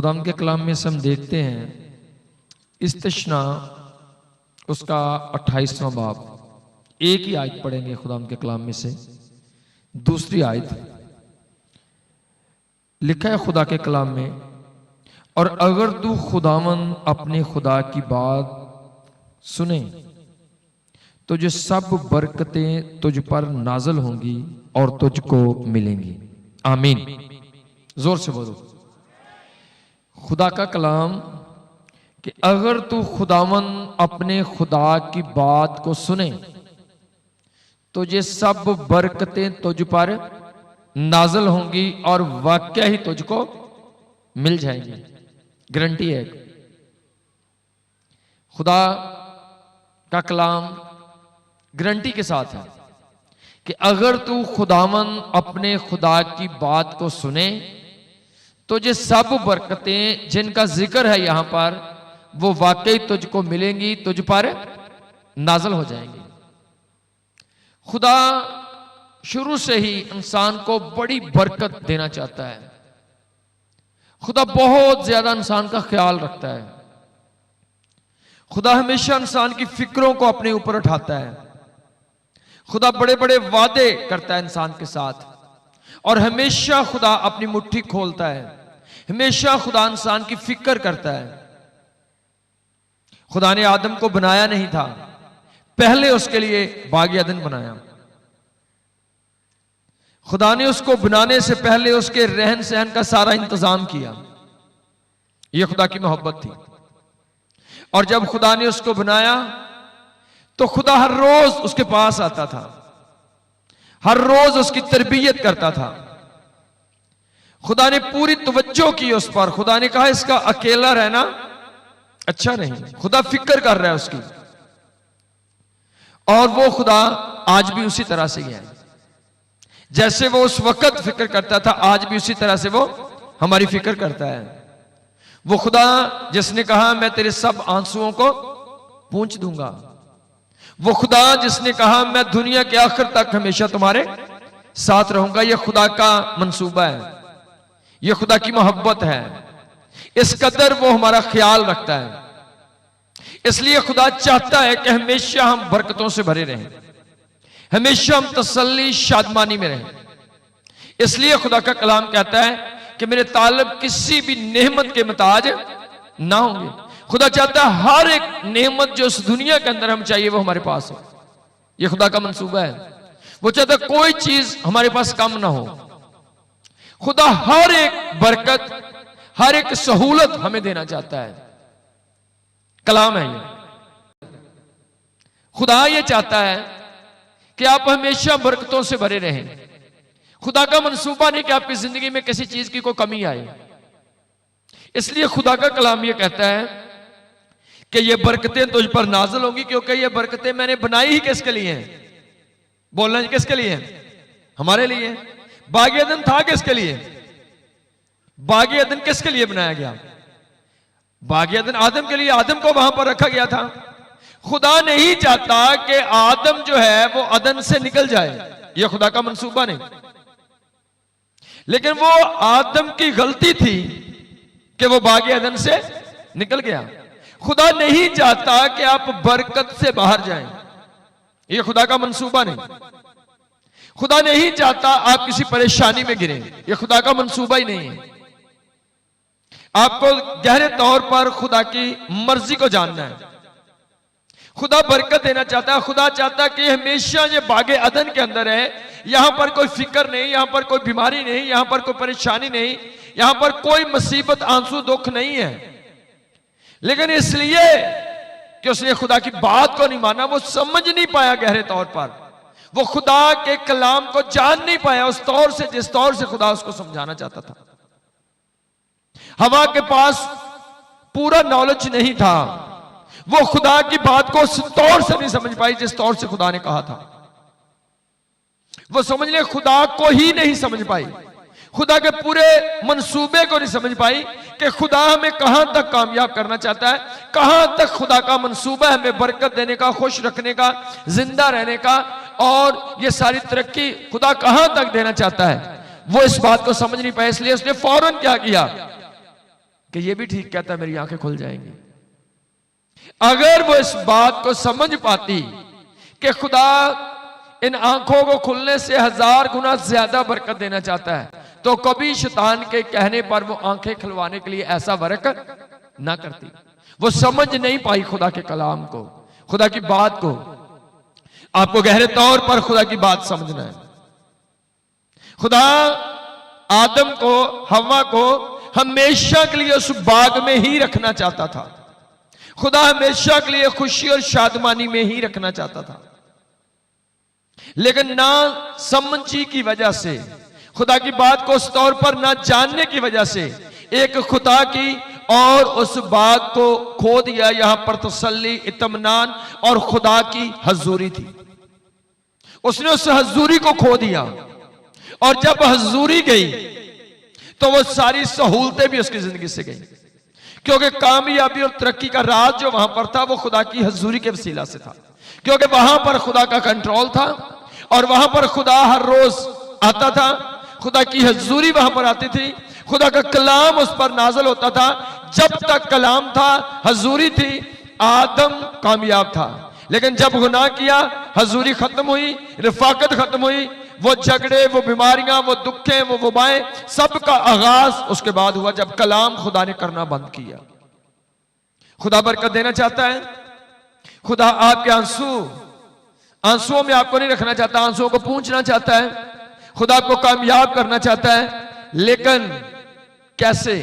खुदाम के कलाम में से हम देखते हैं इस्तिश्ना उसका 28वां बाब, एक ही आयत पढ़ेंगे खुदाम के कलाम में से। दूसरी आयत लिखा है खुदा के कलाम में, और अगर तू खुदावन अपने खुदा की बात सुने तो जो सब बरकतें तुझ पर नाजल होंगी और तुझको मिलेंगी। आमीन। जोर से बोलो। खुदा का कलाम कि अगर तू खुदावन अपने खुदा की बात को सुने तो ये सब बरकतें तुझ पर नाजल होंगी और वाकई ही तुझको मिल जाएंगी। गारंटी है। खुदा का कलाम गारंटी के साथ है कि अगर तू खुदावन अपने खुदा की बात को सुने तो ये सब बरकतें जिनका जिक्र है यहां पर वो वाकई तुझको मिलेंगी, तुझ पर नाजल हो जाएंगी। खुदा शुरू से ही इंसान को बड़ी बरकत देना चाहता है। खुदा बहुत ज्यादा इंसान का ख्याल रखता है। खुदा हमेशा इंसान की फिक्रों को अपने ऊपर उठाता है। खुदा बड़े बड़े वादे करता है इंसान के साथ, और हमेशा खुदा अपनी मुट्ठी खोलता है। हमेशा खुदा इंसान की फिक्र करता है। खुदा ने आदम को बनाया नहीं था, पहले उसके लिए बाग अदन बनाया। खुदा ने उसको बनाने से पहले उसके रहन सहन का सारा इंतजाम किया। यह खुदा की मोहब्बत थी। और जब खुदा ने उसको बनाया तो खुदा हर रोज उसके पास आता था, हर रोज उसकी तरबियत करता था। खुदा ने पूरी तवज्जो की उस पर। खुदा ने कहा इसका अकेला रहना अच्छा नहीं। खुदा फिक्र कर रहा है उसकी, और वो खुदा आज भी उसी तरह से ही है। जैसे वो उस वक्त फिक्र करता था, आज भी उसी तरह से वो हमारी फिक्र करता है। वो खुदा जिसने कहा मैं तेरे सब आंसुओं को पूंछ दूंगा। वो खुदा जिसने कहा मैं दुनिया के आखिर तक हमेशा तुम्हारे साथ रहूंगा। यह खुदा का मंसूबा है, यह खुदा की मोहब्बत है। इस कदर वो हमारा ख्याल रखता है। इसलिए खुदा चाहता है कि हमेशा हम बरकतों से भरे रहें, हमेशा हम तसल्ली शादमानी में रहें। इसलिए खुदा का कलाम कहता है कि मेरे तालिब किसी भी नेमत के मुताज ना होंगे। खुदा चाहता है हर एक नेमत जो इस दुनिया के अंदर हम चाहिए वो हमारे पास हो। यह खुदा का मंसूबा है। वो चाहता है कोई चीज हमारे पास कम ना हो। खुदा हर एक बरकत, हर एक सहूलत हमें देना चाहता है। कलाम है ये। खुदा ये चाहता है कि आप हमेशा बरकतों से भरे रहें। खुदा का मंसूबा नहीं कि आपकी जिंदगी में किसी चीज की कोई कमी आए। इसलिए खुदा का कलाम ये कहता है कि ये बरकतें तुझ पर नाज़िल होंगी, क्योंकि ये बरकतें मैंने बनाई ही किसके लिए हैं? बोलना किसके लिए है? हमारे लिए। बाग अदन था किसके लिए? बाग अदन किसके लिए बनाया गया? बाग अदन आदम के लिए। आदम को वहां पर रखा गया था। खुदा नहीं चाहता कि आदम जो है वो अदन से निकल जाए, यह खुदा का मंसूबा नहीं। लेकिन वो आदम की गलती थी कि वो बाग अदन से निकल गया। खुदा नहीं चाहता कि आप बरकत से बाहर जाएं, यह खुदा का मंसूबा नहीं। खुदा नहीं चाहता आप किसी परेशानी में गिरें, यह खुदा का मंसूबा ही नहीं है। आपको गहरे तौर पर खुदा की मर्जी को जानना है। खुदा बरकत देना चाहता है। खुदा चाहता है कि हमेशा ये बागे अदन के अंदर है। यहां पर कोई फिक्र नहीं, यहां पर कोई बीमारी नहीं, यहां पर कोई परेशानी नहीं, यहां पर कोई मुसीबत आंसू दुख नहीं है। लेकिन इसलिए कि उसने खुदा की बात को नहीं माना, वो समझ नहीं पाया गहरे तौर पर, वो खुदा के कलाम को जान नहीं पाया उस तौर से जिस तौर से खुदा उसको समझाना चाहता था। हवा के पास पूरा नॉलेज नहीं था। वो खुदा की बात को उस तौर से नहीं समझ पाई जिस तौर से खुदा ने कहा था। वो समझ ले खुदा को ही नहीं समझ पाई, खुदा के पूरे मंसूबे को नहीं समझ पाई कि खुदा हमें कहां तक कामयाब करना चाहता है, कहां तक खुदा का मंसूबा है हमें बरकत देने का, खुश रखने का, जिंदा रहने का, और ये सारी तरक्की खुदा कहां तक देना चाहता है। वो इस बात को समझ नहीं पाया। इसलिए उसने फौरन क्या किया कि ये भी ठीक कहता है, मेरी आंखें खुल जाएंगी। अगर वो इस बात को समझ पाती कि खुदा इन आंखों को खुलने से 1000 गुना ज्यादा बरकत देना चाहता है, तो कभी शैतान के कहने पर वो आंखें खुलवाने के लिए ऐसा वर्क ना करती। वो समझ नहीं पाई खुदा के कलाम को, खुदा की बात को। आपको गहरे तौर पर खुदा की बात समझना है। खुदा आदम को, हवा को हमेशा के लिए उस बाग में ही रखना चाहता था। खुदा हमेशा के लिए खुशी और शादमानी में ही रखना चाहता था, लेकिन ना समझी की वजह से, खुदा की बात को उस तौर पर ना जानने की वजह से एक खुदा की और उस बाग को खो दिया। यहां पर तसल्ली, इत्मीनान और खुदा की हजूरी थी। उसने उस हजूरी को खो दिया, और जब हजूरी गई तो वो सारी सहूलतें भी उसकी जिंदगी से गई, क्योंकि कामयाबी और तरक्की का राज जो वहां पर था वो खुदा की हजूरी के वसीला से था, क्योंकि वहां पर खुदा का कंट्रोल था और वहां पर खुदा हर रोज आता था। खुदा की हजूरी वहां पर आती थी, खुदा का कलाम उस पर नाजल होता था। जब तक कलाम था, हजूरी थी, आदम कामयाब था। लेकिन जब गुनाह किया, हजूरी खत्म हुई, रिफाकत खत्म हुई। वो झगड़े, वो बीमारियां, वो दुखें, वो वबाएं, सब का आगाज उसके बाद हुआ जब कलाम खुदा ने करना बंद किया। खुदा बरकत देना चाहता है। खुदा आपके आंसुओं में आपको नहीं रखना चाहता, आंसुओं को पूंछना चाहता है। खुदा आपको कामयाब करना चाहता है, लेकिन कैसे?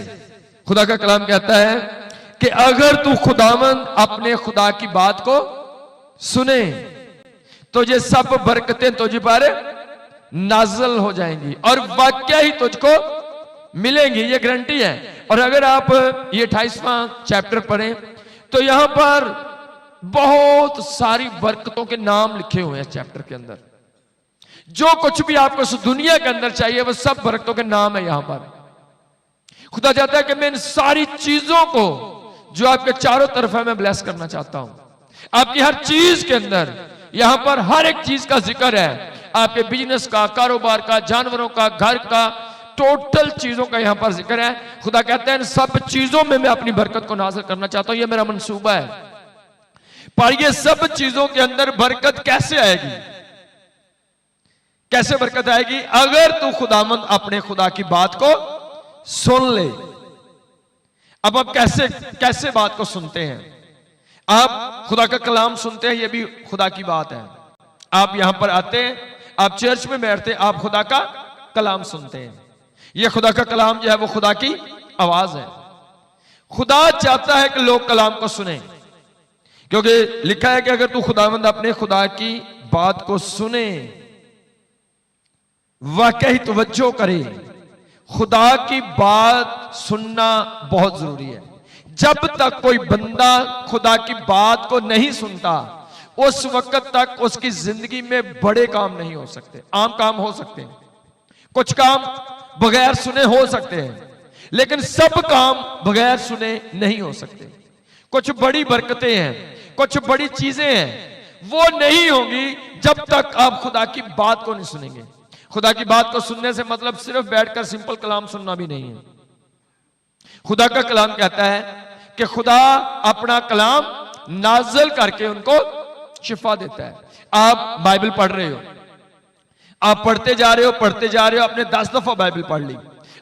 खुदा का कलाम कहता है कि अगर तू खुदावंद अपने खुदा की बात को सुने तो ये सब बरकतें तुझ पर नाज़िल हो जाएंगी और वाकया ही तुझको मिलेंगी, ये गारंटी है। और अगर आप ये 28वां चैप्टर पढ़ें तो यहां पर बहुत सारी बरकतों के नाम लिखे हुए हैं चैप्टर के अंदर। जो कुछ भी आपको इस दुनिया के अंदर चाहिए वो सब बरकतों के नाम है यहां पर। खुदा चाहता है कि मैं इन सारी चीजों को जो आपके चारों तरफ है मैं ब्लेस करना चाहता हूं। आपकी हर चीज के अंदर यहां पर हर एक चीज का जिक्र है, आपके बिजनेस का, कारोबार का, जानवरों का, घर का, टोटल चीजों का यहां पर जिक्र है। खुदा कहते हैं इन सब चीजों में मैं अपनी बरकत को नाज़िल करना चाहता हूं, ये मेरा मंसूबा है। पर ये सब चीजों के अंदर बरकत कैसे आएगी? कैसे बरकत आएगी? अगर तू खुदामंद अपने खुदा की बात को सुन ले। अब आप कैसे बात को सुनते हैं? आप खुदा का कलाम सुनते हैं, ये भी खुदा की बात है। आप यहां पर आते हैं, आप चर्च में बैठते हैं, आप खुदा का कलाम सुनते हैं। ये खुदा का कलाम जो है वो खुदा की आवाज है। खुदा चाहता है कि लोग कलाम को सुने, क्योंकि लिखा है कि अगर तू खुदावंद अपने खुदा की बात को सुने, वाकई तवज्जो करे। खुदा की बात सुनना बहुत जरूरी है। जब तक कोई बंदा खुदा की बात को नहीं सुनता उस वक्त तक उसकी जिंदगी में बड़े काम नहीं हो सकते। आम काम हो सकते हैं, कुछ काम बगैर सुने हो सकते हैं, लेकिन सब काम बगैर सुने नहीं हो सकते। कुछ बड़ी बरकतें हैं, कुछ बड़ी चीजें हैं, वो नहीं होंगी जब तक आप खुदा की बात को नहीं सुनेंगे। खुदा की बात को सुनने से मतलब सिर्फ बैठकर सिंपल कलाम सुनना भी नहीं है। खुदा का कलाम कहता है कि खुदा अपना कलाम नाज़िल करके उनको शिफा देता है। आप बाइबल पढ़ रहे हो, आप पढ़ते जा रहे हो, आपने 10 दफा बाइबल पढ़ ली,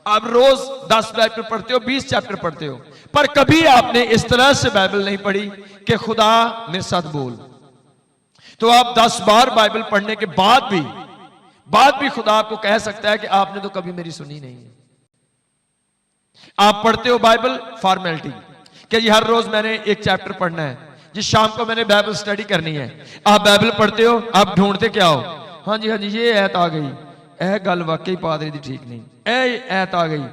आप रोज 10 बाइबल पढ़ते हो, 20 चैप्टर पढ़ते हो, पर कभी आपने इस तरह से बाइबल नहीं पढ़ी कि खुदा मेरे साथ बोल। तो आप 10 बार बाइबल पढ़ने के बाद भी खुदा आपको कह सकता है कि आपने तो कभी मेरी सुनी नहीं है। आप पढ़ते हो बाइबल फॉर्मेलिटी कि जी हर रोज मैंने एक चैप्टर पढ़ना है, जी शाम को मैंने बाइबल स्टडी करनी है। आप बाइबल पढ़ते हो, आप ढूंढते क्या हो? हाँ जी ये ऐत आ गई, ए गल वाकई पादरी दी ठीक नहीं, ऐत आ गई,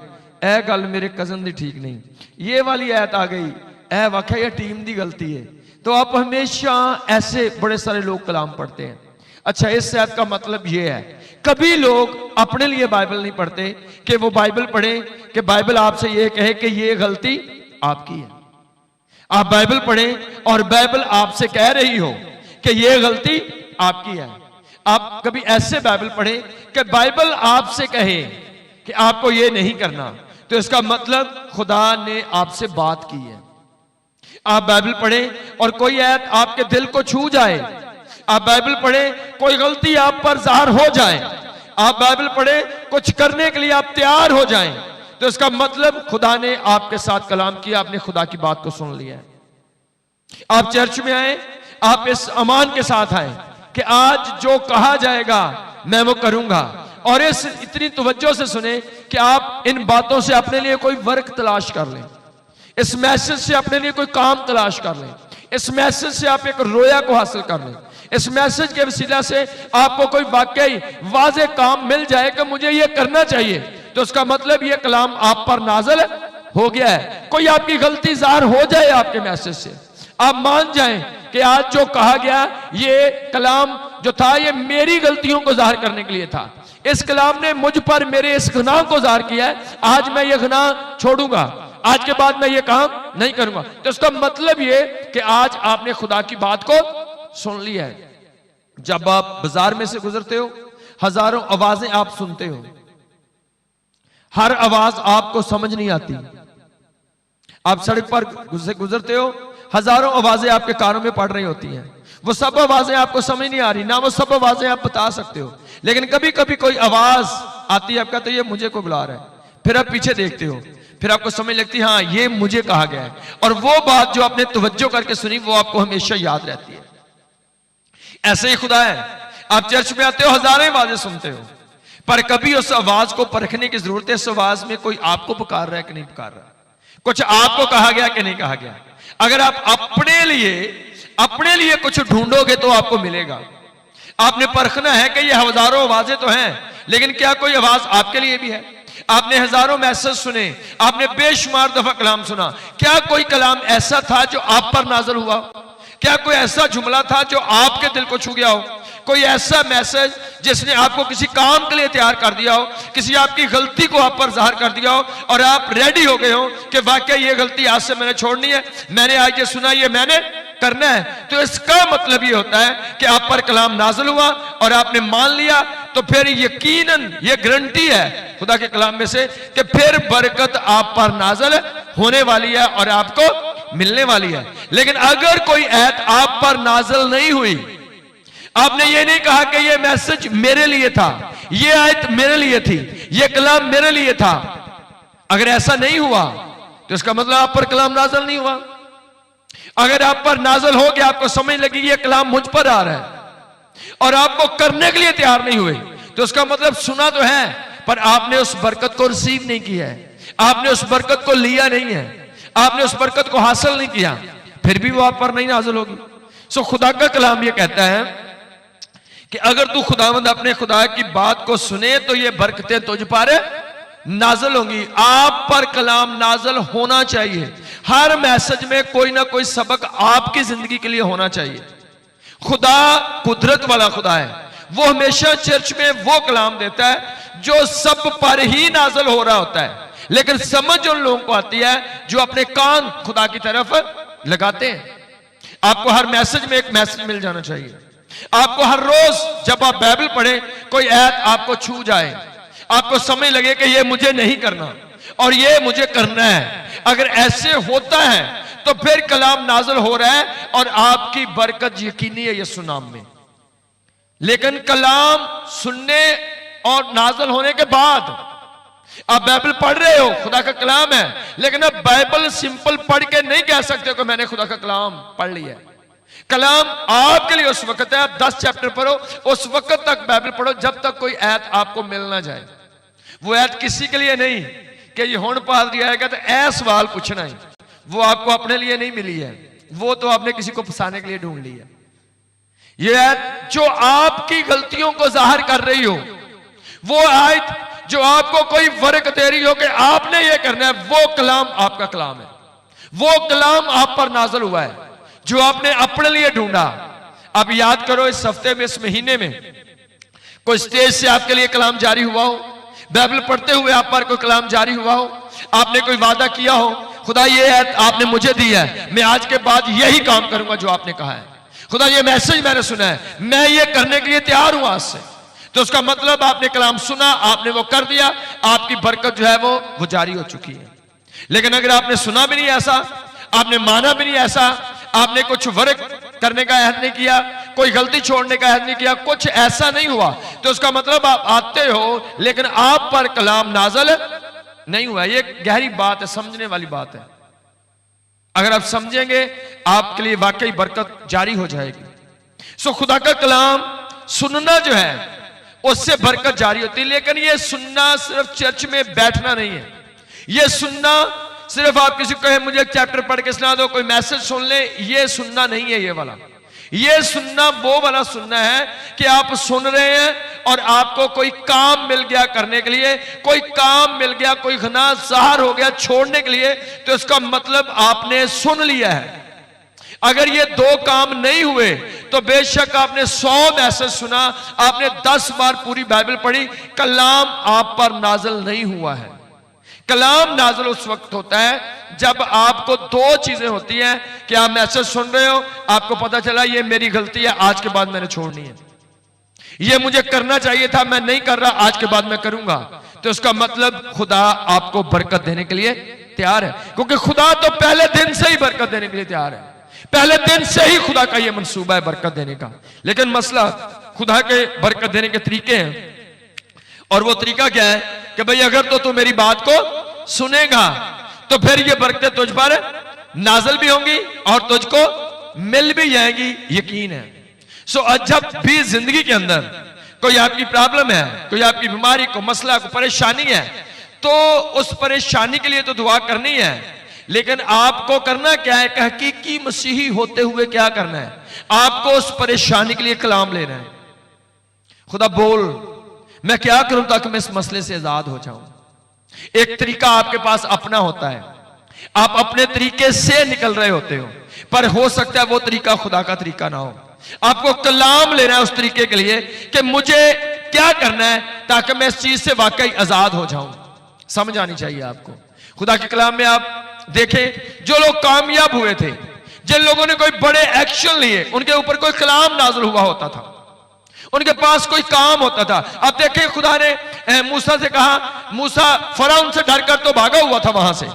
ए गल मेरे कजन दी ठीक नहीं, ये वाली ऐत आ गई, ए वाकई ये टीम दी गलती है। तो आप हमेशा ऐसे बड़े सारे लोग कलाम पढ़ते हैं। अच्छा, इस ऐत का मतलब ये है, कभी लोग अपने लिए बाइबल नहीं पढ़ते कि वो बाइबल पढ़े कि बाइबल आपसे ये कहे कि ये गलती आपकी है। आप बाइबल पढ़ें और बाइबल आपसे कह रही हो कि ये गलती आपकी है। आप कभी ऐसे बाइबल पढ़ें कि बाइबल आपसे कहे कि आपको ये नहीं करना, तो इसका मतलब खुदा ने आपसे बात की है। आप बाइबल पढ़ें और कोई आयत आपके दिल को छू जाए, आप बाइबल पढ़ें कोई गलती आप पर ज़ाहिर हो जाए, आप बाइबल पढ़ें कुछ करने के लिए आप तैयार हो जाएं, तो इसका मतलब खुदा ने आपके साथ कलाम किया, आपने खुदा की बात को सुन लिया है। आप चर्च में आए, आप इस अमान के साथ आए कि आज जो कहा जाएगा मैं वो करूंगा, और इस इतनी तवज्जो से सुने कि आप इन बातों से अपने लिए कोई वर्क तलाश कर लें, इस मैसेज से अपने लिए कोई काम तलाश कर लें, इस मैसेज से आप एक रोया को हासिल कर लें, इस मैसेज के वसीला से आपको कोई वाकई वाज़े काम मिल जाए कि मुझे ये करना चाहिए, तो उसका मतलब ये कलाम आप पर नाज़िल हो गया है। कोई आपकी गलती ज़ाहिर हो जाए आपके मैसेज से, आप मान जाएं कि आज जो कहा गया ये कलाम जो था ये मेरी गलतियों को ज़ाहिर करने के लिए था, इस कलाम ने मुझ पर मेरे इस गुनाह को ज़ाहिर किया है, आज मैं ये गुनाह छोड़ूंगा, आज के बाद मैं ये काम नहीं करूंगा। तो इसका मतलब ये कि आज आपने खुदा की बात को सुन लिया है। जब आप बाजार में से गुजरते हो, हजारों आवाजें आप सुनते हो, हर आवाज आपको समझ नहीं आती। आप सड़क पर गुजरते हो, हजारों आवाजें आपके कानों में पड़ रही होती हैं, वो सब आवाजें आपको समझ नहीं आ रही, ना वो सब आवाजें आप बता सकते हो, लेकिन कभी कभी कोई आवाज आती है, आपका तो ये मुझे को बुला रहा है, फिर आप पीछे देखते हो, फिर आपको समझ लगती है हाँ ये मुझे कहा गया है, और वो बात जो आपने तवज्जो करके सुनी वो आपको हमेशा याद रहती है। ऐसे ही खुदा है, आप चर्च में आते हो, हजारों आवाजें सुनते हो, पर कभी उस आवाज को परखने की जरूरत है, उस आवाज में कोई आपको पुकार रहा है कि नहीं पुकार रहा, कुछ आपको कहा गया कि नहीं कहा गया। अगर आप अपने लिए कुछ ढूंढोगे तो आपको मिलेगा। आपने परखना है कि ये हजारों आवाजें तो हैं, लेकिन क्या कोई आवाज आपके लिए भी है? आपने हजारों मैसेज सुने, आपने बेशुमार दफा कलाम सुना, क्या कोई कलाम ऐसा था जो आप पर नाज़िल हुआ? क्या कोई ऐसा जुमला था जो आपके दिल को छू गया हो? कोई ऐसा मैसेज जिसने आपको किसी काम के लिए तैयार कर दिया हो, किसी आपकी गलती को आप पर जाहिर कर दिया हो, और आप रेडी हो गए हो कि वाकई ये गलती आज से मैंने छोड़नी है, मैंने आज ये सुना, ये मैंने करना है। तो इसका मतलब ये होता है कि आप पर कलाम नाज़िल हुआ और आपने मान लिया, तो फिर यकीनन ये गारंटी है खुदा के कलाम में से कि फिर बरकत आप पर नाज़िल होने वाली है और आपको मिलने वाली है। लेकिन अगर कोई आयत आप पर नाज़िल नहीं हुई, आपने ये नहीं कहा कि ये मैसेज मेरे लिए था, ये आयत मेरे लिए थी, ये कलाम मेरे लिए था, अगर ऐसा नहीं हुआ तो इसका मतलब आप पर कलाम नाज़िल नहीं हुआ। अगर आप पर नाज़िल हो गया, आपको समझ लगी ये कलाम मुझ पर आ रहा है और आपको करने के लिए तैयार नहीं हुए, तो उसका मतलब सुना तो है पर आपने उस बरकत को रिसीव नहीं किया है, आपने उस बरकत को लिया नहीं है, आपने उस बरकत को हासिल नहीं किया, फिर भी वो आप पर नहीं नाज़िल होगी। सो खुदा का कलाम ये कहता है कि अगर तू खुदावंद अपने खुदा की बात को सुने तो ये बरकतें तुझ पर नाज़िल होंगी। आप पर कलाम नाज़िल होना चाहिए, हर मैसेज में कोई ना कोई सबक आपकी जिंदगी के लिए होना चाहिए। खुदा कुदरत वाला खुदा है, वो हमेशा चर्च में वो कलाम देता है जो सब पर ही नाज़िल हो रहा होता है, लेकिन समझ उन लोगों को आती है जो अपने कान खुदा की तरफ लगाते हैं। आपको हर मैसेज में एक मैसेज मिल जाना चाहिए। आपको हर रोज जब आप बाइबल पढ़े कोई आयत आपको छू जाए, आपको समझ लगे कि ये मुझे नहीं करना और ये मुझे करना है। अगर ऐसे होता है तो फिर कलाम नाज़िल हो रहा है और आपकी बरकत यकीनी है यीशु नाम में। लेकिन कलाम सुनने और नाज़िल होने के बाद आप बाइबल पढ़ रहे हो, खुदा का कलाम है, लेकिन अब बाइबल सिंपल पढ़ के नहीं कह सकते कि मैंने खुदा का कलाम पढ़ लिया है। कलाम आपके लिए उस वक्त है, आप 10 चैप्टर पढ़ो, उस वक्त तक बाइबल पढ़ो जब तक कोई आयत आपको मिल ना जाए। वो आयत किसी के लिए नहीं कि ये हुण पादरी आएगा तो ऐ सवाल पूछना है, वो आपको अपने लिए नहीं मिली है, वो तो आपने किसी को फंसाने के लिए ढूंढ ली है। ये आयत जो आपकी गलतियों को जाहिर कर रही हो, वो आयत जो आपको कोई फर्क दे रही हो कि आपने ये करना है, वो कलाम आपका कलाम है, वो कलाम आप पर नाज़िल हुआ है जो आपने अपने लिए ढूंढा। अब याद करो इस हफ्ते में, इस महीने में कोई स्टेज से आपके लिए कलाम जारी हुआ हो, बाइबल पढ़ते हुए आप पर कोई कलाम जारी हुआ हो, आपने कोई वादा किया हो, खुदा ये है आपने मुझे दी है, मैं आज के बाद यही काम करूंगा जो आपने कहा है, खुदा ये मैसेज मैंने सुना है, मैं ये करने के लिए तैयार हूं आज से। तो उसका मतलब आपने कलाम सुना, आपने वो कर दिया, आपकी बरकत जो है वो जारी हो चुकी है। लेकिन अगर आपने सुना भी नहीं ऐसा, आपने माना भी नहीं ऐसा, आपने कुछ वर्क करने का अहद नहीं किया, कोई गलती छोड़ने का अहद नहीं किया, कुछ ऐसा नहीं हुआ, तो उसका मतलब आप आते हो लेकिन आप पर कलाम नाज़िल नहीं हुआ। ये गहरी बात है, समझने वाली बात है। अगर आप समझेंगे आपके लिए वाकई बरकत जारी हो जाएगी। सो खुदा का कलाम सुनना जो है उससे बरकत जारी होती है। लेकिन ये सुनना सिर्फ चर्च में बैठना नहीं है, ये सुनना सिर्फ आप किसी को कहें मुझे एक चैप्टर पढ़ के सुना दो, कोई मैसेज सुन ले, ये सुनना नहीं है। ये वाला, ये सुनना वो वाला सुनना है कि आप सुन रहे हैं और आपको कोई काम मिल गया करने के लिए, कोई काम मिल गया, कोई गुनाह ज़ाहिर हो गया छोड़ने के लिए, तो इसका मतलब आपने सुन लिया है। अगर ये दो काम नहीं हुए तो बेशक आपने 100 मैसेज सुना, आपने 10 बार पूरी बाइबल पढ़ी, कलाम आप पर नाज़िल नहीं हुआ है। कलाम नाज़िल उस वक्त होता है जब आपको दो चीजें होती हैं कि आप मैसेज सुन रहे हो, आपको पता चला ये मेरी गलती है, आज के बाद मैंने छोड़नी है, ये मुझे करना चाहिए था मैं नहीं कर रहा, आज के बाद मैं करूंगा, तो उसका मतलब खुदा आपको बरकत देने के लिए तैयार है। क्योंकि खुदा तो पहले दिन से ही बरकत देने के लिए तैयार है, पहले दिन से ही खुदा का यह मंसूबा है बरकत देने का। लेकिन मसला खुदा के बरकत देने के तरीके हैं, और वो तरीका क्या है कि भाई अगर तो तू मेरी बात को सुनेगा तो फिर ये बरकतें तुझ पर नाज़िल भी होंगी और तुझको मिल भी जाएंगी, यकीन है। सो जब भी जिंदगी के अंदर कोई आपकी प्रॉब्लम है, कोई आपकी बीमारी को मसला को परेशानी है, तो उस परेशानी के लिए तो दुआ करनी है, लेकिन आपको करना क्या है, हकीकी मसीही होते हुए क्या करना है, आपको उस परेशानी के लिए कलाम लेना है। खुदा बोल मैं क्या करूं ताकि मैं इस मसले से आजाद हो जाऊं। एक तरीका आपके पास अपना होता है, आप अपने तरीके से निकल रहे होते हो, पर हो सकता है वो तरीका खुदा का तरीका ना हो। आपको कलाम लेना है उस तरीके के लिए कि मुझे क्या करना है ताकि मैं इस चीज से वाकई आजाद हो जाऊं। समझ आनी चाहिए आपको। खुदा के कलाम में आप देखें जो लोग कामयाब हुए थे, जिन लोगों ने कोई बड़े एक्शन लिए, उनके ऊपर कोई कलाम नाज़िल हुआ होता था, उनके पास कोई काम होता था। अब देखें खुदा ने मूसा से कहा, मूसा फराउन से डरकर तो भागा हुआ था, वहां से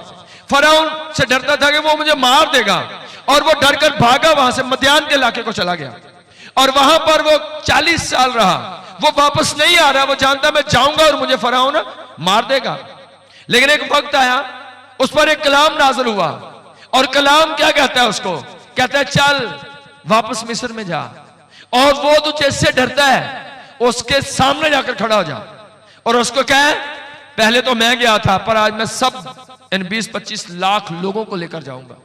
फराउन से डरता था कि वो मुझे मार देगा, और वो डरकर भागा, वहां से मदियान के इलाके को चला गया, और वहां पर वो 40 साल रहा। वो वापस नहीं आ रहा, वो जानता मैं जाऊंगा और मुझे फराउन मार देगा। लेकिन एक वक्त आया, उस पर एक कलाम नाज़िल हुआ, और कलाम क्या कहता है उसको, कहता है चल वापस मिस्र में जा, और वो तो जिससे डरता है उसके सामने जाकर खड़ा हो जा, और उसको क्या है, पहले तो मैं गया था पर आज मैं सब इन 20-25 लाख लोगों को लेकर जाऊंगा।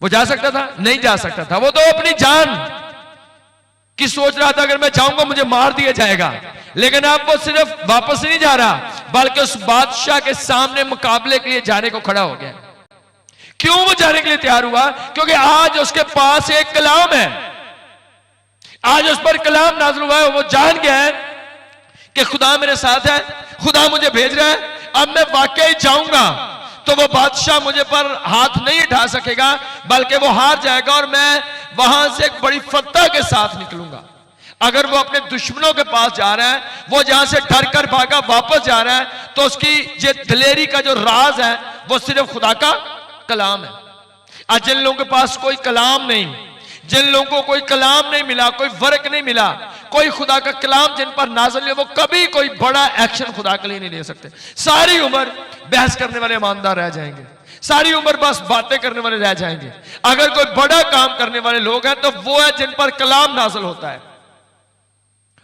वो जा सकता था? नहीं जा सकता था। वो तो अपनी जान की सोच रहा था, अगर मैं जाऊंगा मुझे मार दिया जाएगा। लेकिन अब वो सिर्फ वापस नहीं जा रहा, बल्कि उस बादशाह के सामने मुकाबले के लिए जाने को खड़ा हो गया। क्यों वो जाने के लिए तैयार हुआ? क्योंकि आज उसके पास एक कलाम है, आज उस पर कलाम नाज़िल हुआ है। वो जान गया है कि खुदा मेरे साथ है, खुदा मुझे भेज रहा है, अब मैं वाकई जाऊंगा तो वो बादशाह मुझे पर हाथ नहीं उठा सकेगा, बल्कि वो हार जाएगा और मैं वहां से एक बड़ी फतह के साथ निकलूंगा। अगर वो अपने दुश्मनों के पास जा रहा है, वो जहां से डर कर भागा वापस जा रहा है, तो उसकी जो दिलेरी का जो राज है वो सिर्फ खुदा का कलाम है। आज जिन लोगों के पास कोई कलाम नहीं, जिन लोगों को कोई कलाम नहीं मिला, कोई वर्क नहीं मिला, कोई खुदा का कलाम जिन पर नाज़िल है, वो कभी कोई बड़ा एक्शन खुदा के लिए नहीं ले सकते। सारी उम्र बहस करने वाले ईमानदार रह जाएंगे, सारी उम्र बस बातें करने वाले रह जाएंगे। अगर कोई बड़ा काम करने वाले लोग हैं तो वो है जिन पर कलाम नाज़िल होता है,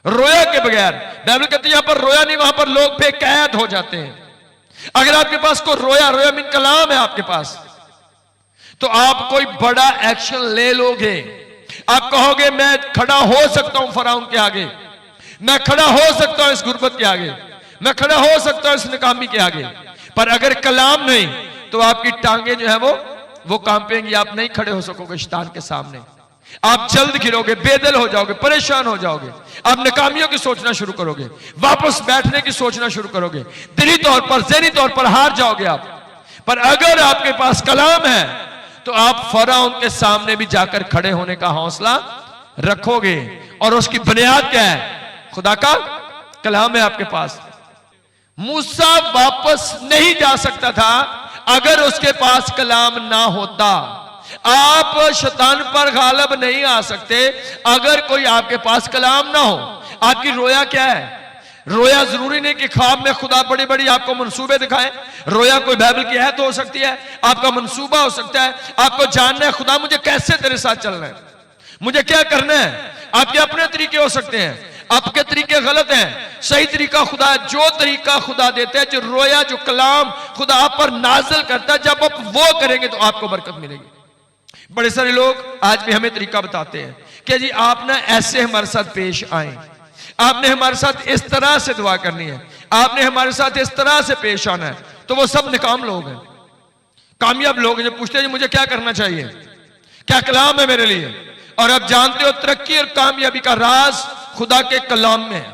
रोया के बगैर। बाइबल कहती है यहां पर रोया नहीं, वहां पर लोग बेकैद हो जाते हैं। अगर आपके पास कोई रोया मीन कलाम है आपके पास, तो आप कोई बड़ा एक्शन ले लोगे। आप कहोगे मैं खड़ा हो सकता हूं फराउन के आगे, मैं खड़ा हो सकता हूं इस गुर्बत के आगे, मैं खड़ा हो सकता हूं इस नाकामी के आगे। पर अगर कलाम नहीं तो आपकी टांगे जो है वो कांपेंगी, आप नहीं खड़े हो सकोगे शैतान के सामने। आप जल्द गिरोगे, बेदल हो जाओगे, परेशान हो जाओगे, आप नाकामियों की सोचना शुरू करोगे, वापस बैठने की सोचना शुरू करोगे, दिली तौर पर ज़हनी तौर पर हार जाओगे आप। पर अगर आपके पास कलाम है तो आप फराउन के सामने भी जाकर खड़े होने का हौसला रखोगे। और उसकी बुनियाद क्या है? खुदा का कलाम है आपके पास। मूसा वापस नहीं जा सकता था अगर उसके पास कलाम ना होता। आप शैतान पर गालिब नहीं आ सकते अगर कोई आपके पास कलाम ना हो। आपकी रोया क्या है? रोया जरूरी नहीं कि ख्वाब में खुदा बड़ी बड़ी आपको मंसूबे दिखाए। रोया कोई बाइबल की आयत हो सकती है, आपका मंसूबा हो सकता है। आपको जानना है खुदा मुझे कैसे तेरे साथ चलना है, मुझे क्या करना है। आपके अपने तरीके हो सकते हैं, आपके तरीके गलत हैं। सही तरीका खुदा, जो तरीका खुदा देता है, जो रोया, जो कलाम खुदा आप पर नाजिल करता है, जब आप वो करेंगे तो आपको बरकत मिलेगी। बड़े सारे लोग आज भी हमें तरीका बताते हैं कि जी आप ना ऐसे हमारे साथ पेश आए, आपने हमारे साथ इस तरह से दुआ करनी है, आपने हमारे साथ इस तरह से पेश आना है। तो वो सब निकाम लोग हैं, कामयाब लोग हैं जो पूछते हैं मुझे क्या करना चाहिए, क्या कलाम है मेरे लिए। और आप जानते हो तरक्की और कामयाबी का राज खुदा के कलाम में है।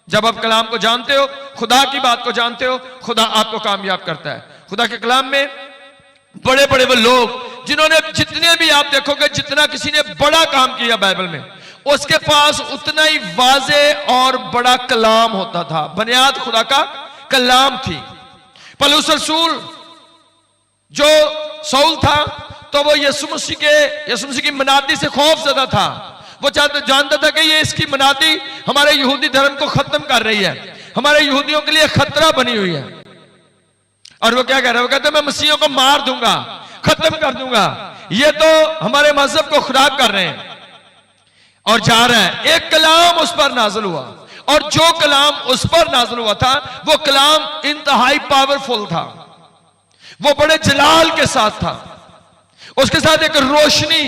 जब आप कलाम को जानते हो, खुदा की बात को जानते हो, खुदा आपको कामयाब करता है। खुदा के कलाम में बड़े बड़े वो लोग जिन्होंने, जितने भी आप देखोगे, जितना किसी ने बड़ा काम किया बाइबल में, उसके पास उतना ही वाजे और बड़ा कलाम होता था। बुनियाद खुदा का कलाम थी। पौलुस रसूल जो सऊल था, तो वो यीशु मसीह की मनादी से खौफज़दा था। वो जानता था कि ये इसकी मनादी हमारे यहूदी धर्म को खत्म कर रही है, हमारे यहूदियों के लिए खतरा बनी हुई है। और वो क्या कह रहा है? वो कहते हैं मैं मसीहियों को मार दूंगा, खत्म कर दूंगा, ये तो हमारे मजहब को खराब कर रहे हैं। और जा रहा है, एक कलाम उस पर नाज़िल हुआ, और जो कलाम उस पर नाज़िल हुआ था वो कलाम इंतहाई पावरफुल था, वो बड़े जलाल के साथ था। उसके साथ एक रोशनी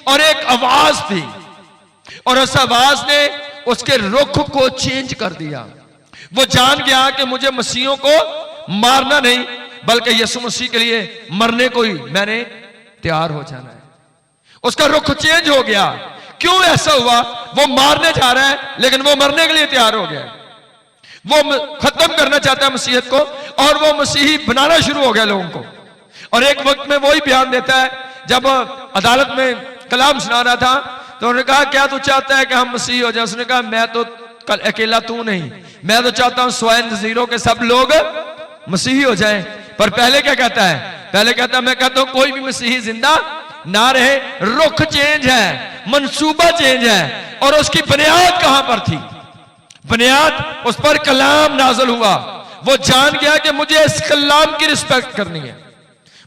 और एक आवाज थी, और उस आवाज ने उसके रुख को चेंज कर दिया। वो जान गया कि मुझे मसीहों को मारना नहीं, बल्कि यीशु मसीह के लिए मरने को ही मैंने तैयार हो जाना है। उसका रुख चेंज हो गया। क्यों ऐसा हुआ? वो मारने जा रहा है लेकिन वो मरने के लिए तैयार हो गया। वो खत्म करना चाहता है मसीहत को, और वो मसीही बनाना शुरू हो गया लोगों को। और एक वक्त में वही बयान देता है, जब अदालत में कलाम सुना रहा था तो उन्होंने कहा क्या तू चाहता है कि हम मसीह हो जाए? उसने कहा मैं तो अकेला तू नहीं, मैं तो चाहता हूं स्वयं नज़ीरों के सब लोग मसीही हो जाएं। पर पहले क्या कहता है? पहले कहता है मैं कहता हूं कोई भी मसीही जिंदा ना रहे। रुख चेंज है, मंसूबा चेंज है। और उसकी बुनियाद कहां पर थी? बुनियाद उस पर कलाम नाज़िल हुआ। वो जान गया कि मुझे इस कलाम की रिस्पेक्ट करनी है,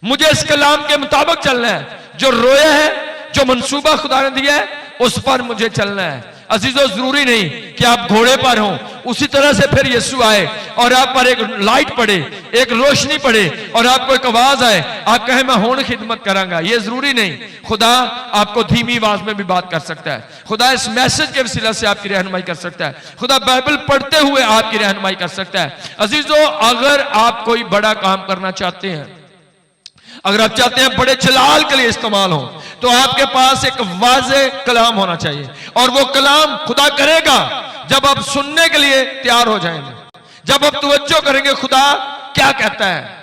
मुझे इस कलाम के मुताबिक चलना है। जो रोया है, जो मंसूबा खुदा ने दिया है, उस पर मुझे चलना है। अजीजों, जरूरी नहीं कि आप घोड़े पर हों, उसी तरह से फिर यीशु आए और आप पर एक लाइट पड़े, एक रोशनी पड़े, और आपको एक आवाज आए, आप कहें मैं होने खिदमत करांगा। ये जरूरी नहीं। खुदा आपको धीमी आवाज में भी बात कर सकता है। खुदा इस मैसेज के वसीला से आपकी रहनुमाई कर सकता है। खुदा बाइबल पढ़ते हुए आपकी रहनुमाई कर सकता है। अजीजों, अगर आप कोई बड़ा काम करना चाहते हैं, अगर आप चाहते हैं बड़े जलाल के लिए इस्तेमाल हो, तो आपके पास एक वाज़े कलाम होना चाहिए। और वो कलाम खुदा करेगा जब आप सुनने के लिए तैयार हो जाएंगे, जब आप तवज्जो करेंगे खुदा क्या कहता है।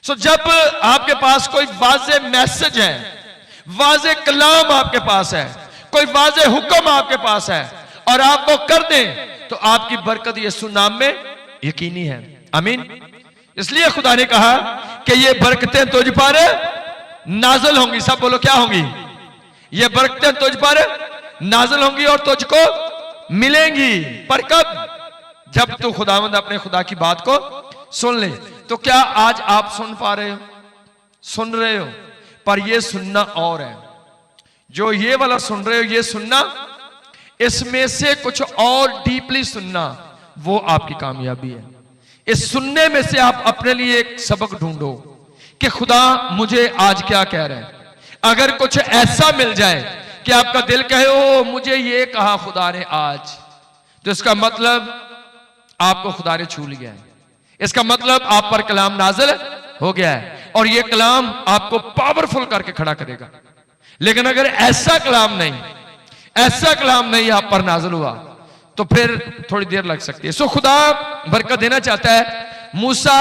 जब आपके पास कोई वाज़े मैसेज है, वाज़े कलाम आपके पास है, कोई वाज़े हुक्म आपके पास है, और आप वो कर दें, तो आपकी बरकत यीशु नाम में यकीनी है। आमीन। इसलिए खुदा ने कहा कि ये बरकतें तुझ पर नाज़िल होंगी। सब बोलो क्या होंगी? ये बरकतें तुझ पर नाज़िल होंगी और तुझको मिलेंगी। पर कब? जब तू खुदावंद अपने खुदा की बात को सुन ले। तो क्या आज आप सुन पा रहे हो? सुन रहे हो? पर ये सुनना और है, जो ये वाला सुन रहे हो ये सुनना, इसमें से कुछ और डीपली सुनना, वो आपकी कामयाबी है। इस सुनने में से आप अपने लिए एक सबक ढूंढो कि खुदा मुझे आज क्या कह रहे हैं। अगर कुछ ऐसा मिल जाए कि आपका दिल कहे ओ मुझे ये कहा खुदा ने आज, तो इसका मतलब आपको खुदा ने छू लिया है। इसका मतलब आप पर कलाम नाज़िल हो गया है, और ये कलाम आपको पावरफुल करके खड़ा करेगा। लेकिन अगर ऐसा कलाम नहीं आप पर नाज़िल हुआ, तो फिर थोड़ी देर लग सकती है। सो खुदा बरकत देना चाहता है। मूसा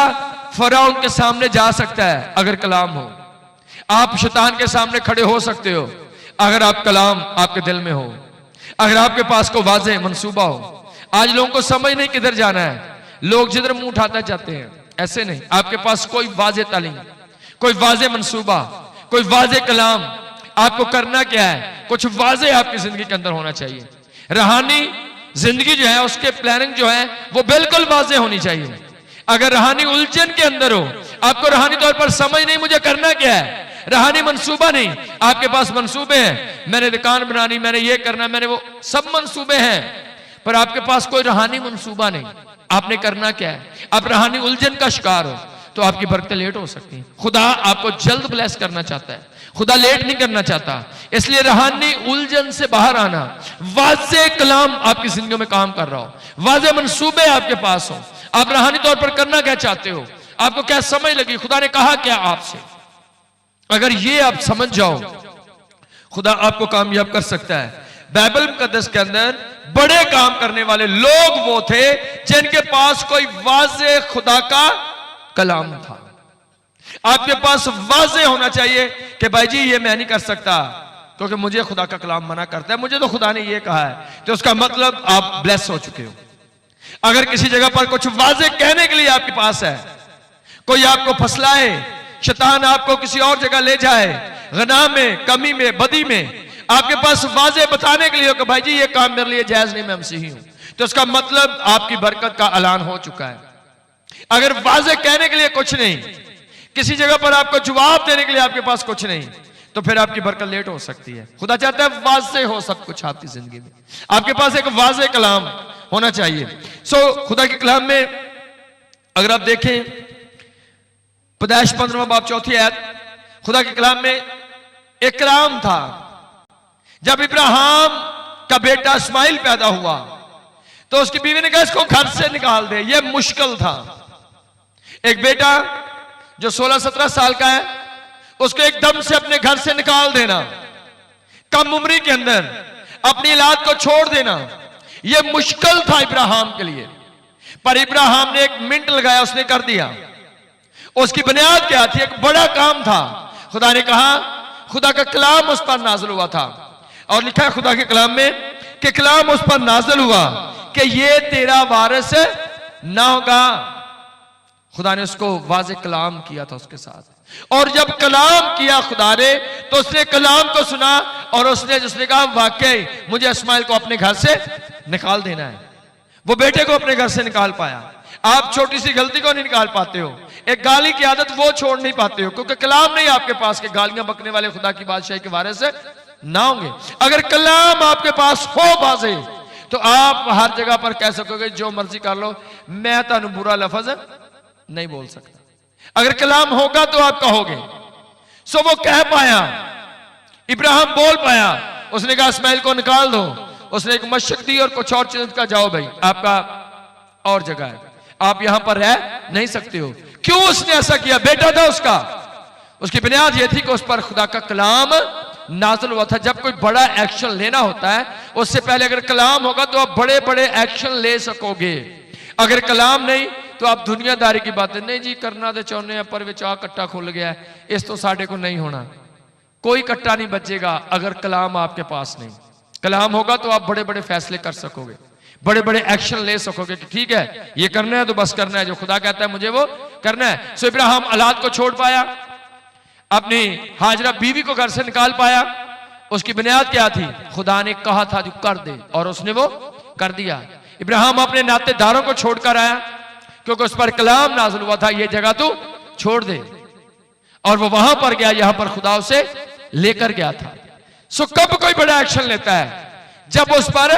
फराउन के सामने जा सकता है अगर कलाम हो। आप शैतान के सामने खड़े हो सकते हो अगर आप कलाम आपके दिल में हो। अगर आपके पास कोई वाज़ेह मंसूबा हो, आज लोगों को समझ नहीं किधर जाना है, लोग जिधर मुंह उठाते जाते हैं, ऐसे नहीं। आपके पास कोई वाज़ेह तालीम, कोई वाज़ेह मंसूबा, कोई वाज़ेह कलाम, आपको करना क्या है, कुछ वाज़ेह आपकी जिंदगी के अंदर होना चाहिए। रूहानी जिंदगी जो है उसके प्लानिंग जो है वो बिल्कुल वाज़ेह होनी चाहिए। अगर रूहानी उलझन के अंदर हो, आपको रूहानी तौर पर समझ नहीं मुझे करना क्या है, रूहानी मंसूबा नहीं, आपके पास मंसूबे हैं, मैंने दुकान बनानी, मैंने ये करना, मैंने वो, सब मंसूबे हैं, पर आपके पास कोई रूहानी मंसूबा नहीं, आपने करना क्या है, आप रूहानी उलझन का शिकार हो तो आपकी बरकतें लेट हो सकती हैं। खुदा आपको जल्द ब्लेस करना चाहता है, खुदा लेट नहीं करना चाहता। इसलिए रूहानी उलझन से बाहर आना, वाज़ेह कलाम आपकी जिंदगी में काम कर रहा हो, वाज़ेह मंसूबे आपके पास हो, आप रूहानी तौर पर करना क्या चाहते हो, आपको क्या समझ लगी, खुदा ने कहा क्या आपसे, अगर ये आप समझ जाओ खुदा आपको कामयाब कर सकता है। बाइबल मुकद्दस के अंदर बड़े काम करने वाले लोग वो थे जिनके पास कोई वाज़ेह खुदा का कलाम था। आपके पास वाज़ेह होना चाहिए कि भाई जी ये मैं नहीं कर सकता क्योंकि मुझे खुदा का कलाम मना करता है, मुझे तो खुदा ने ये कहा है, तो उसका मतलब आप ब्लेस हो चुके हो। अगर किसी जगह पर कुछ वाज़ेह कहने के लिए आपके पास है, कोई आपको फसलाए, शैतान आपको किसी और जगह ले जाए, गनाह में, कमी में, बदी में, आपके पास वाज़ेह बताने के लिए हो कि भाई जी ये काम मेरे लिए जायज नहीं, मैं मसीही हूं, तो उसका मतलब आपकी बरकत का ऐलान हो चुका है। अगर वाज़ेह कहने के लिए कुछ नहीं, किसी जगह पर आपको जवाब देने के लिए आपके पास कुछ नहीं, तो फिर आपकी बरकत लेट हो सकती है। खुदा चाहता है वाज़ेह हो सब कुछ आपकी जिंदगी में, आपके पास एक वाज़ेह कलाम होना चाहिए। खुदा के कलाम में अगर आप देखें पैदाइश 15वां बाब 4 आयत, खुदा के कलाम में एक कलाम था। जब इब्राहिम का बेटा इस्माइल पैदा हुआ तो उसकी बीवी ने कहा इसको घर से निकाल दे, यह मुश्किल था। एक बेटा जो 16-17 साल का है उसको एकदम से अपने घर से निकाल देना, कम उम्री के अंदर अपनी औलाद को छोड़ देना, यह मुश्किल था इब्राहिम के लिए, पर इब्राहिम ने 1 मिनट लगाया, उसने कर दिया। उसकी बुनियाद क्या थी, एक बड़ा काम था। खुदा ने कहा, खुदा का कलाम उस पर नाज़िल हुआ था, और लिखा है खुदा के कलाम में कि कलाम उस पर नाज़िल हुआ कि ये तेरा वारिस ना होगा। खुदा ने उसको वाज़ेह कलाम किया था उसके साथ, और जब कलाम किया खुदा ने तो उसने कलाम को सुना और उसने कहा वाकई मुझे इस्माइल को अपने घर से निकाल देना है। वो बेटे को अपने घर से निकाल पाया। आप छोटी सी गलती को नहीं निकाल पाते हो, एक गाली की आदत वो छोड़ नहीं पाते हो, क्योंकि कलाम नहीं आपके पास के गालियां बकने वाले खुदा की बादशाही के वारिस ना होंगे। अगर कलाम आपके पास हो वाज़ेह तो आप हर जगह पर कह सकोगे जो मर्जी कर लो, मैं तानू बुरा लफ्ज नहीं बोल सकता। अगर कलाम होगा तो आप कहोगे। सो वो कह पाया, इब्राहिम बोल पाया, उसने कहा इस्माइल को निकाल दो। उसने एक मशक दी और कुछ और चीज का, जाओ भाई आपका और जगह है, आप यहां पर रह नहीं सकते हो। क्यों उसने ऐसा किया? बेटा था उसका। उसकी बुनियाद यह थी कि उस पर खुदा का कलाम नाज़िल हुआ था। जब कोई बड़ा एक्शन लेना होता है उससे पहले अगर कलाम होगा तो आप बड़े बड़े एक्शन ले सकोगे। अगर कलाम नहीं तो आप दुनियादारी की बातें, नहीं जी करना तो चाहते हैं पर विच आ कट्टा खुल गया है, इस तो साढ़े को नहीं होना। कोई कट्टा नहीं बचेगा अगर कलाम आपके पास नहीं। कलाम होगा तो आप बड़े बड़े फैसले कर सकोगे, बड़े बड़े एक्शन ले सकोगे कि ठीक है ये करना है तो बस करना है, जो खुदा कहता है मुझे वो करना है। सो इब्राहिम औलाद को छोड़ पाया, अपनी हाजरा बीवी को घर से निकाल पाया। उसकी बुनियाद क्या थी? खुदा ने कहा था जो कर दे, और उसने वो कर दिया। इब्राहिम अपने नातेदारों को छोड़कर आया क्योंकि उस पर कलाम नाज़िल हुआ था, ये जगह तू छोड़ दे, और वो वहां पर गया यहां पर खुदा उसे लेकर गया था। सो कब कोई बड़ा एक्शन लेता है? जब उस पर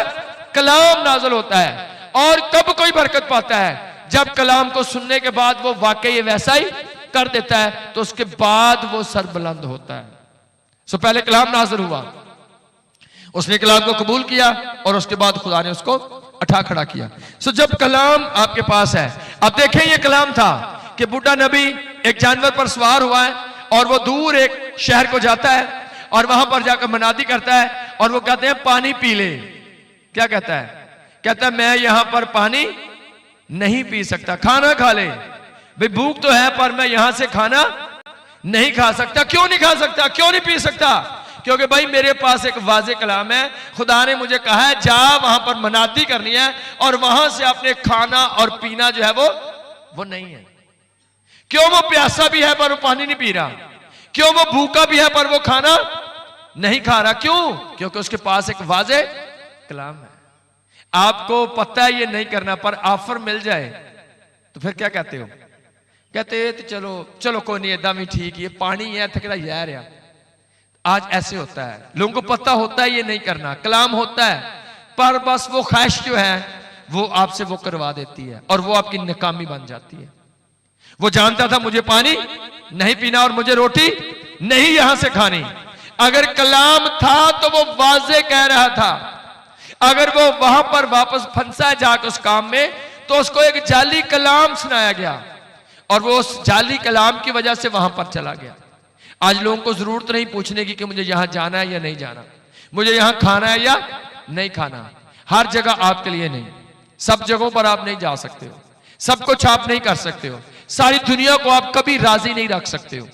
कलाम नाज़िल होता है। और कब कोई बरकत पाता है? जब कलाम को सुनने के बाद वो वाकई वैसा ही कर देता है, तो उसके बाद वो सरबुलंद होता है। सो पहले कलाम नाज़िल हुआ, उसने कलाम को कबूल किया, और उसके बाद खुदा ने उसको उठा खड़ा किया। सो जब कलाम आपके पास है, अब देखें ये कलाम था कि बूढ़ा नबी एक जानवर पर सवार हुआ है और वो दूर एक शहर को जाता है और वहां पर जाकर मनादी करता है, और वो कहते हैं पानी पी ले। क्या कहता है? कहता है मैं यहां पर पानी नहीं पी सकता, खाना खा ले। भाई भूख तो है पर मैं यहां से खाना नहीं खा सकता। क्यों नहीं खा सकता? क्यों नहीं पी सकता? क्योंकि भाई मेरे पास एक वाज़े कलाम है, खुदा ने मुझे कहा है जा वहां पर मनादी करनी है और वहां से अपने खाना और पीना जो है वो नहीं है। क्यों? वो प्यासा भी है पर वो पानी नहीं पी रहा। क्यों? वो भूखा भी है पर वो खाना नहीं खा रहा। क्यों? क्योंकि उसके पास एक वाज़े कलाम है। आपको पता है ये नहीं करना, पर ऑफर मिल जाए तो फिर क्या कहते हो? कहते तो चलो चलो कोई नहीं, एकदम ही ठीक, ये पानी है थकड़ा यार यार। आज ऐसे होता है, लोगों को पता होता है ये नहीं करना, कलाम होता है, पर बस वो ख्वाहिश जो है वो आपसे वो करवा देती है और वो आपकी नाकामी बन जाती है। वो जानता था मुझे पानी नहीं पीना और मुझे रोटी नहीं यहां से खानी। अगर कलाम था तो वो वाज़े कह रहा था। अगर वो वहां पर वापस फंसा जाकर उस काम में, तो उसको एक जाली कलाम सुनाया गया और वो उस जाली कलाम की वजह से वहां पर चला गया। आज लोगों को जरूरत नहीं पूछने की कि मुझे यहां जाना है या नहीं जाना, मुझे यहां खाना है या नहीं खाना। हर जगह आपके लिए नहीं, सब जगहों पर आप नहीं जा सकते हो, सब कुछ आप नहीं कर सकते हो, सारी दुनिया को आप कभी राजी नहीं रख सकते हो,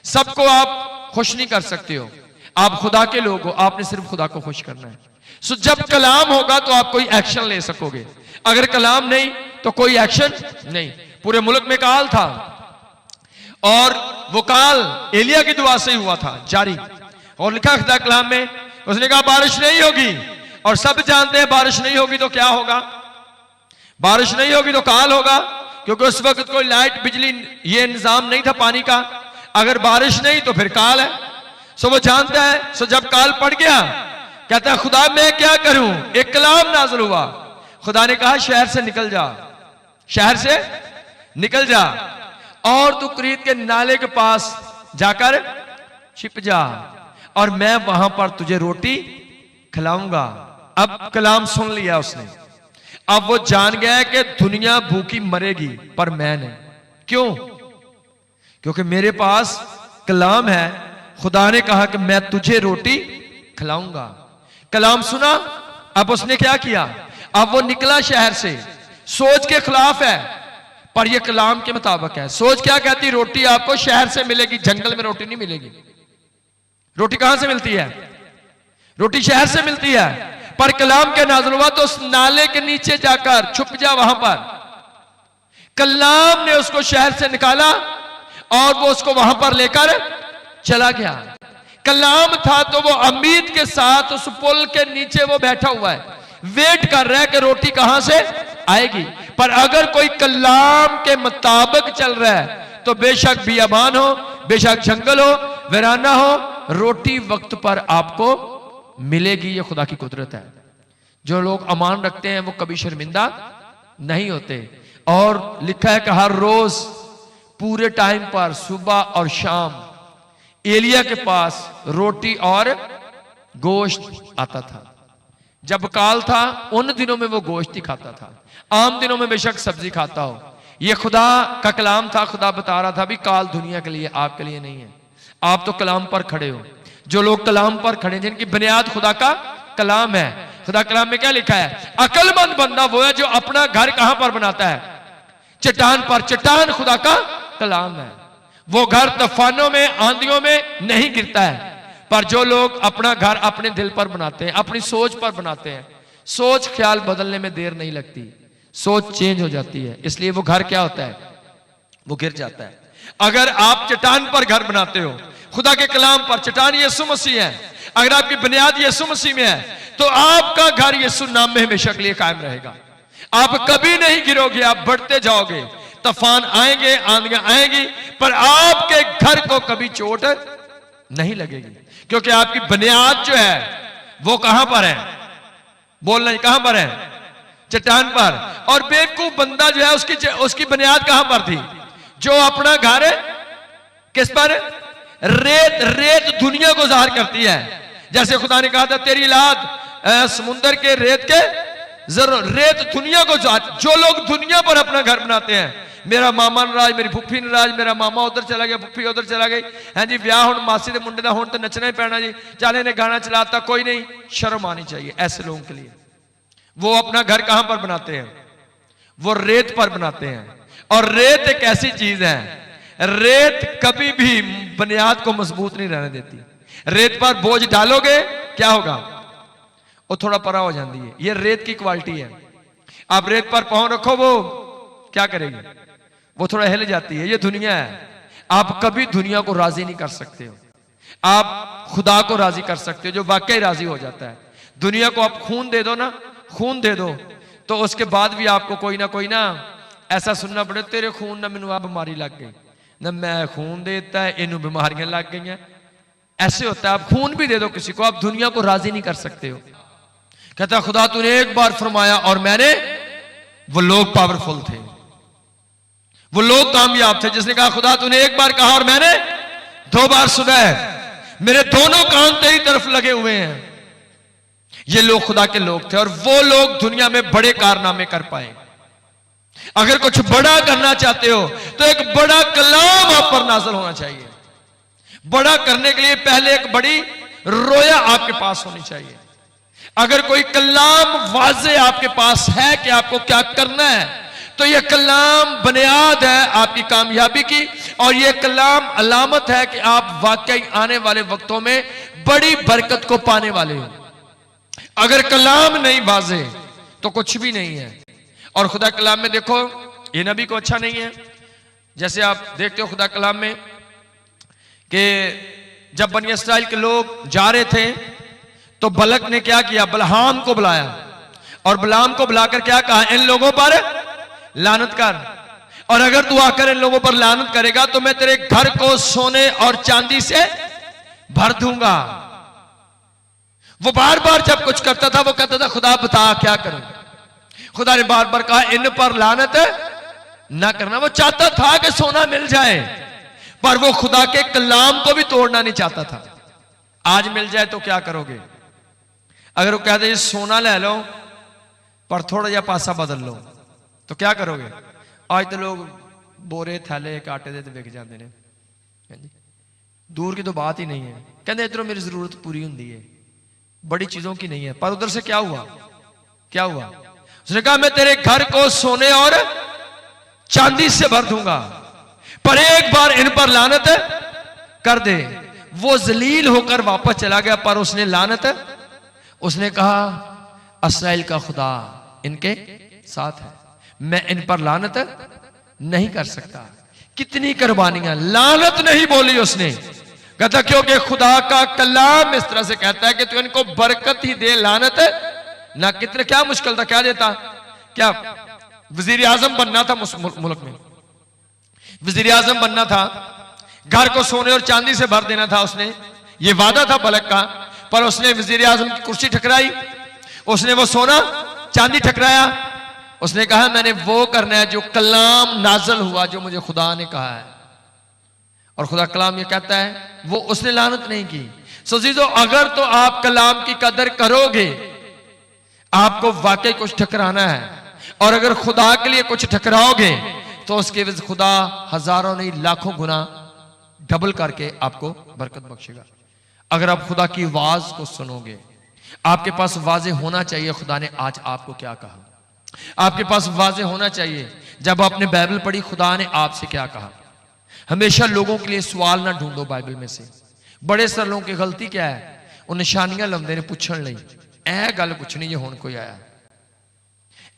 सबको आप खुश नहीं कर सकते हो। आप खुदा के लोग हो, आपने सिर्फ खुदा को खुश करना है। सो जब कलाम होगा तो आप कोई एक्शन ले सकोगे, अगर कलाम नहीं तो कोई एक्शन नहीं। पूरे मुल्क में काल था और वो काल एलिया की दुआ से ही हुआ था जारी, और लिखा खुदा कलाम में, उसने कहा बारिश नहीं होगी, और सब जानते हैं बारिश नहीं होगी तो क्या होगा, बारिश नहीं होगी तो काल होगा, क्योंकि उस वक्त कोई लाइट बिजली ये निजाम नहीं था पानी का। अगर बारिश नहीं तो फिर काल है। सो वो जानता है। सो जब काल पड़ गया, कहता है खुदा मैं क्या करूं, एक कलाम नाज़िल हुआ। खुदा ने कहा शहर से निकल जा, शहर से निकल जा और तू करीत के नाले के पास जाकर छिप जा और मैं वहां पर तुझे रोटी खिलाऊंगा। अब कलाम सुन लिया उसने, अब वो जान गया कि दुनिया भूखी मरेगी पर मैं नहीं। क्यों? क्योंकि मेरे पास कलाम है। खुदा ने कहा कि मैं तुझे रोटी खिलाऊंगा। कलाम सुना, अब उसने क्या किया, अब वो निकला शहर से। सोच के खिलाफ है पर यह कलाम के मुताबिक है। सोच क्या कहती, रोटी आपको शहर से मिलेगी, जंगल में रोटी नहीं मिलेगी। रोटी कहां से मिलती है? रोटी शहर से मिलती है। पर कलाम के नाज़िल हुआ तो उस नाले के नीचे जाकर छुप जा वहां पर। कलाम ने उसको शहर से निकाला और वो उसको वहां पर लेकर चला गया। कलाम था तो वो उम्मीद के साथ उस पुल के नीचे वो बैठा हुआ है, वेट कर रहा है कि रोटी कहां से आएगी। पर अगर कोई कलाम के मुताबिक चल रहा है तो बेशक बियाबान हो, बेशक जंगल हो, वीराना हो, रोटी वक्त पर आपको मिलेगी। ये खुदा की कुदरत है। जो लोग अमान रखते हैं वो कभी शर्मिंदा नहीं होते। और लिखा है कि हर रोज पूरे टाइम पर सुबह और शाम एलिया के पास रोटी और गोश्त आता था। जब काल था उन दिनों में वो गोश्त ही खाता था, आम दिनों में बेशक सब्जी खाता हो। ये खुदा का कलाम था। खुदा बता रहा था भी काल दुनिया के लिए, आपके लिए नहीं है। आप तो कलाम पर खड़े हो। जो लोग कलाम पर खड़े, जिनकी बुनियाद खुदा का कलाम है। खुदा कलाम में क्या लिखा है, अकलमंद बंदा वो है जो अपना घर कहां पर बनाता है, चट्टान पर। चट्टान खुदा का कलाम है। वो घर तूफानों में, आंधियों में नहीं गिरता है। पर जो लोग अपना घर अपने दिल पर बनाते हैं, अपनी सोच पर बनाते हैं, सोच ख्याल बदलने में देर नहीं लगती, सोच चेंज हो जाती है, इसलिए वो घर क्या होता है, वो गिर जाता है। अगर आप चट्टान पर घर बनाते हो, खुदा के कलाम पर, चट्टान यीशु मसीह है, अगर आपकी बुनियाद यीशु मसीह में है तो आपका घर यीशु नाम में हमेशा के लिए कायम रहेगा। आप कभी नहीं गिरोगे, आप बढ़ते जाओगे। तूफान आएंगे, आंधियां आएंगी, पर आपके घर को कभी चोट नहीं लगेगी, क्योंकि आपकी बुनियाद जो है वो कहां पर है, बोलना ही कहां पर है, चट्टान पर। और बेवकूफ बंदा जो है उसकी बुनियाद कहां पर थी, जो अपना घर किस पर, रेत दुनिया को ज़ाहिर करती है। जैसे खुदा ने कहा था तेरी औलाद समुंदर के रेत के जरूर, रेत दुनिया को जो लोग दुनिया पर अपना घर बनाते हैं, मेरा मामा नाराज, मेरी फुफी नाराज, मेरा मामा उधर चला गया, फुफी उधर चला गई, है जी ब्याह हुण मासी दे मुंडे दा हुण तो नचना ही पैना जी, चल इन्हें गाना चलाता, कोई नहीं, शर्म आनी चाहिए ऐसे लोगों के लिए। वो अपना घर कहां पर बनाते हैं, वो रेत पर बनाते हैं। और रेत एक ऐसी चीज है, रेत कभी भी बुनियाद को मजबूत नहीं रहने देती। रेत पर बोझ डालोगे क्या होगा, वो थोड़ा परा हो जाती है। ये रेत की क्वालिटी है। आप रेत पर पांव रखो, वो क्या करेगी, वो थोड़ा हिल जाती है। ये दुनिया है। आप कभी दुनिया को राजी नहीं कर सकते हो। आप खुदा को राजी कर सकते हो जो वाकई राजी हो जाता है। दुनिया को आप खून दे दो ना, खून दे दो, तो उसके बाद भी आपको कोई ना ऐसा सुनना पड़े, तेरे खून ना मैनू आ बीमारी लग गई, ना मैं खून देता है इनू बीमारियां लग गई। ऐसे होता है। आप खून भी दे दो किसी को, आप दुनिया को राजी नहीं कर सकते हो। कहता खुदा तूने एक बार फरमाया और मैंने, वो लोग पावरफुल थे, वो लोग कामयाब थे जिसने कहा खुदा तूने एक बार कहा और मैंने 2 बार सुना है, मेरे दोनों कान तेरी तरफ लगे हुए हैं। ये लोग खुदा के लोग थे और वो लोग दुनिया में बड़े कारनामे कर पाए। अगर कुछ बड़ा करना चाहते हो तो एक बड़ा कलाम आप पर नाज़िल होना चाहिए। बड़ा करने के लिए पहले एक बड़ी रोया आपके पास होनी चाहिए। अगर कोई कलाम वाज़े आपके पास है कि आपको क्या करना है, तो यह कलाम बुनियाद है आपकी कामयाबी की, और यह कलाम अलामत है कि आप वाकई आने वाले वक्तों में बड़ी बरकत को पाने वाले हो। अगर कलाम नहीं वाज़े तो कुछ भी नहीं है। और खुदा कलाम में देखो, ये नबी को अच्छा नहीं है। जैसे आप देखते हो खुदा कलाम में कि जब बनी इस्राइल के लोग जा रहे थे तो बलक ने क्या किया, बलहाम को बुलाया और बलाम को बुलाकर क्या कहा, इन लोगों पर लानत कर, और अगर तू आकर इन लोगों पर लानत करेगा तो मैं तेरे घर को सोने और चांदी से भर दूंगा। वो बार बार जब कुछ करता था वो कहता था खुदा बता क्या करूं। खुदा ने बार बार कहा इन पर लानत ना करना। वो चाहता था कि सोना मिल जाए, पर वो खुदा के कलाम को भी तोड़ना नहीं चाहता था। आज मिल जाए तो क्या करोगे? अगर वो कहते सोना ले लो पर थोड़ा जा पासा बदल लो तो क्या करोगे? आज तो लोग बोरे थैले काटे दे विक जाते हैं। दूर की तो बात ही नहीं है। कहते इधरों मेरी जरूरत पूरी होती है, बड़ी चीजों की नहीं है। पर उधर से क्या हुआ, क्या हुआ? उसने कहा मैं तेरे घर को सोने और चांदी से भर दूंगा, पर एक बार इन पर लानत कर दे। वो जलील होकर वापस चला गया, पर उसने लानत, उसने कहा इस्राएल का खुदा इनके साथ है, मैं इन पर लानत नहीं कर सकता। कितनी कुर्बानियां, लानत नहीं बोली उसने। कहता क्योंकि खुदा का कलाम इस तरह से कहता है कि तू इनको बरकत ही दे, लानत ना। कितने, क्या मुश्किल था, क्या देता? क्या वजीर आजम बनना था मुल्क में, वजीर आजम बनना था, घर को सोने और चांदी से भर देना था। उसने ये वादा था बलक का, पर उसने वजीर आजम की कुर्सी ठकराई, उसने वो सोना चांदी ठकराया। उसने कहा मैंने वो करना है जो कलाम नाज़िल हुआ, जो मुझे खुदा ने कहा है। और खुदा कलाम ये कहता है, वो उसने लानत नहीं की। सजीदो अगर तो आप कलाम की कदर करोगे, आपको वाकई कुछ ठकराना है, और अगर खुदा के लिए कुछ ठकराओगे तो उसके वजह खुदा हजारों नहीं लाखों गुना डबल करके आपको बरकत बख्शेगा। अगर आप खुदा की आवाज को सुनोगे, आपके पास वाजे होना चाहिए खुदा ने आज आपको क्या कहा। आपके पास वाजे होना चाहिए जब आपने बाइबल पढ़ी खुदा ने आपसे क्या कहा। हमेशा लोगों के लिए सवाल ना ढूंढो बाइबल में से। बड़े सारे लोगों की गलती क्या है, वो निशानियां लाते हैं पूछने लई, ऐ गल पूछनी जो हुण कोई आया,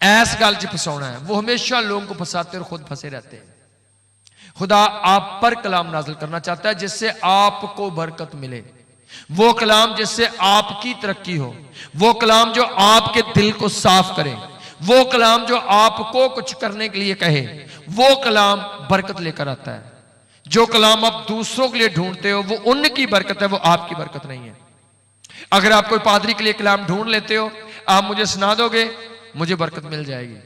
ऐस गल च फसाना है। वो हमेशा लोगों को फंसाते और खुद फंसे रहते हैं। खुदा आप पर कलाम नाज़िल करना चाहता है जिससे आपको बरकत मिले, वो कलाम जिससे आपकी तरक्की हो, वो कलाम जो आपके दिल को साफ करे, वो कलाम जो आपको कुछ करने के लिए कहे, वो कलाम बरकत लेकर आता है। जो कलाम आप दूसरों के लिए ढूंढते हो वो उनकी बरकत है, वो आपकी बरकत नहीं है। अगर आप कोई पादरी के लिए कलाम ढूंढ लेते हो, आप मुझे सुना दोगे मुझे बरकत मिल जाएगी,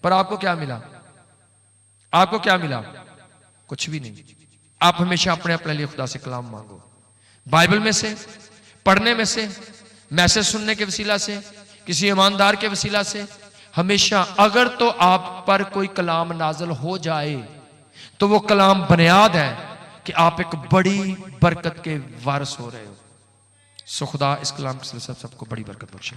पर आपको क्या मिला? आपको क्या मिला? कुछ भी नहीं। आप हमेशा अपने अपने लिए खुदा से कलाम मांगो, बाइबल में से, पढ़ने में से, मैसेज सुनने के वसीला से, किसी ईमानदार के वसीला से। हमेशा अगर तो आप पर कोई कलाम नाज़िल हो जाए तो वो कलाम बुनियाद है कि आप एक बड़ी बरकत के वारिस हो रहे हो। सो खुदा इस कलाम के सबको बड़ी बरकत बख्शे।